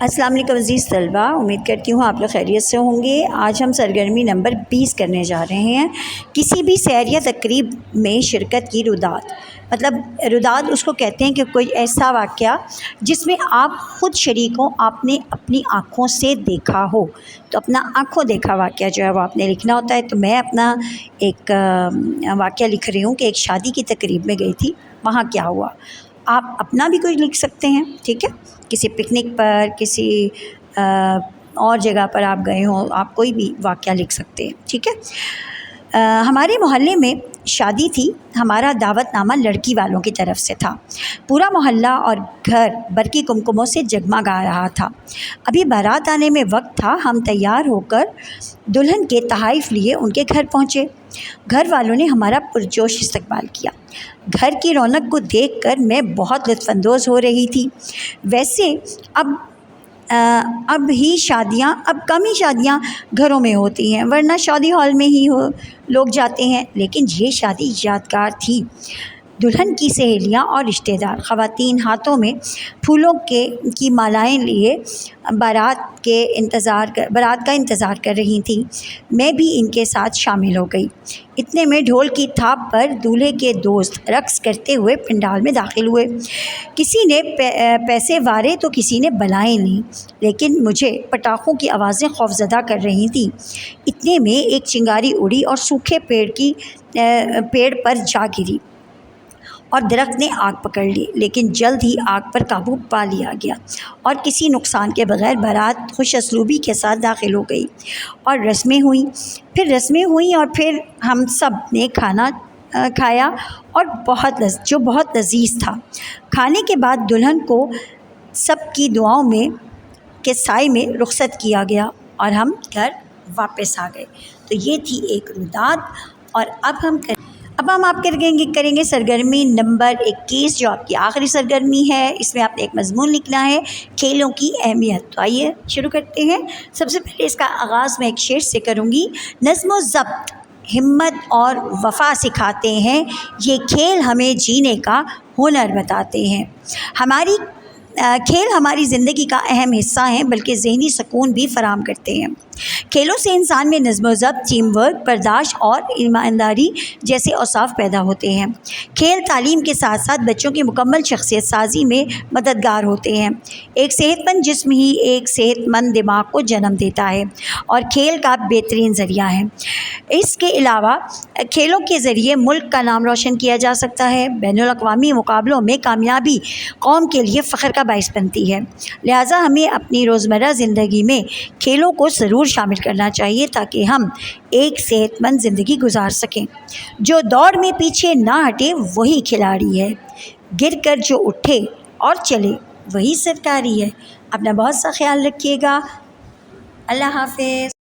السلام علیکم عزیز طلبہ، امید کرتی ہوں آپ لوگ خیریت سے ہوں گے۔ آج ہم سرگرمی نمبر 20 کرنے جا رہے ہیں۔ کسی بھی سیر یا تقریب میں شرکت کی رداد، مطلب رداد اس کو کہتے ہیں کہ کوئی ایسا واقعہ جس میں آپ خود شریک ہوں، آپ نے اپنی آنکھوں سے دیکھا ہو، تو اپنا آنکھوں دیکھا واقعہ جو ہے وہ آپ نے لکھنا ہوتا ہے۔ تو میں اپنا ایک واقعہ لکھ رہی ہوں کہ ایک شادی کی تقریب میں گئی تھی، وہاں کیا ہوا۔ آپ اپنا بھی کوئی لکھ سکتے ہیں، ٹھیک ہے، کسی پکنک پر، کسی اور جگہ پر آپ گئے ہوں، آپ کوئی بھی واقعہ لکھ سکتے ہیں، ٹھیک ہے۔ ہمارے محلے میں شادی تھی، ہمارا دعوت نامہ لڑکی والوں کی طرف سے تھا۔ پورا محلہ اور گھر برقی کمکموں سے جگمگا رہا تھا۔ ابھی بارات آنے میں وقت تھا، ہم تیار ہو کر دلہن کے تحائف لیے ان کے گھر پہنچے۔ گھر والوں نے ہمارا پرجوش استقبال کیا۔ گھر کی رونق کو دیکھ کر میں بہت لطف اندوز ہو رہی تھی۔ ویسے اب کم ہی شادیاں گھروں میں ہوتی ہیں، ورنہ شادی ہال میں ہی لوگ جاتے ہیں، لیکن یہ شادی یادگار تھی۔ دلہن کی سہیلیاں اور رشتہ دار خواتین ہاتھوں میں پھولوں کی مالائیں لیے بارات کا انتظار کر رہی تھیں۔ میں بھی ان کے ساتھ شامل ہو گئی۔ اتنے میں ڈھول کی تھاپ پر دولہے کے دوست رقص کرتے ہوئے پنڈال میں داخل ہوئے۔ کسی نے پیسے وارے تو کسی نے بلائیں لیں، لیکن مجھے پٹاخوں کی آوازیں خوفزدہ کر رہی تھیں۔ اتنے میں ایک چنگاری اڑی اور سوکھے پیڑ پر جا گری اور درخت نے آگ پکڑ لی، لیکن جلد ہی آگ پر قابو پا لیا گیا اور کسی نقصان کے بغیر بارات خوش اسلوبی کے ساتھ داخل ہو گئی اور رسمیں ہوئیں اور پھر ہم سب نے کھانا کھایا اور جو بہت لذیذ تھا۔ کھانے کے بعد دلہن کو سب کی دعاؤں کے سائے میں رخصت کیا گیا اور ہم گھر واپس آ گئے۔ تو یہ تھی ایک رداد۔ اور اب ہم آپ کریں گے سرگرمی نمبر 21، جو آپ کی آخری سرگرمی ہے۔ اس میں آپ نے ایک مضمون لکھنا ہے، کھیلوں کی اہمیت۔ تو آئیے شروع کرتے ہیں۔ سب سے پہلے اس کا آغاز میں ایک شعر سے کروں گی۔ نظم و ضبط ہمت اور وفا سکھاتے ہیں، یہ کھیل ہمیں جینے کا ہنر بتاتے ہیں۔ کھیل ہماری زندگی کا اہم حصہ ہیں، بلکہ ذہنی سکون بھی فراہم کرتے ہیں۔ کھیلوں سے انسان میں نظم و ضبط، ٹیم ورک، برداشت اور ایمانداری جیسے اوصاف پیدا ہوتے ہیں۔ کھیل تعلیم کے ساتھ ساتھ بچوں کی مکمل شخصیت سازی میں مددگار ہوتے ہیں۔ ایک صحت مند جسم ہی ایک صحت مند دماغ کو جنم دیتا ہے اور کھیل کا بہترین ذریعہ ہے۔ اس کے علاوہ کھیلوں کے ذریعے ملک کا نام روشن کیا جا سکتا ہے۔ بین الاقوامی مقابلوں میں کامیابی قوم کے لیے فخر کا باعث بنتی ہے۔ لہٰذا ہمیں اپنی روزمرہ زندگی میں کھیلوں کو ضرور شامل کرنا چاہیے تاکہ ہم ایک صحت مند زندگی گزار سکیں۔ جو دوڑ میں پیچھے نہ ہٹے وہی کھلاڑی ہے، گر کر جو اٹھے اور چلے وہی سرکاری ہے۔ اپنا بہت سا خیال رکھیے گا۔ اللہ حافظ۔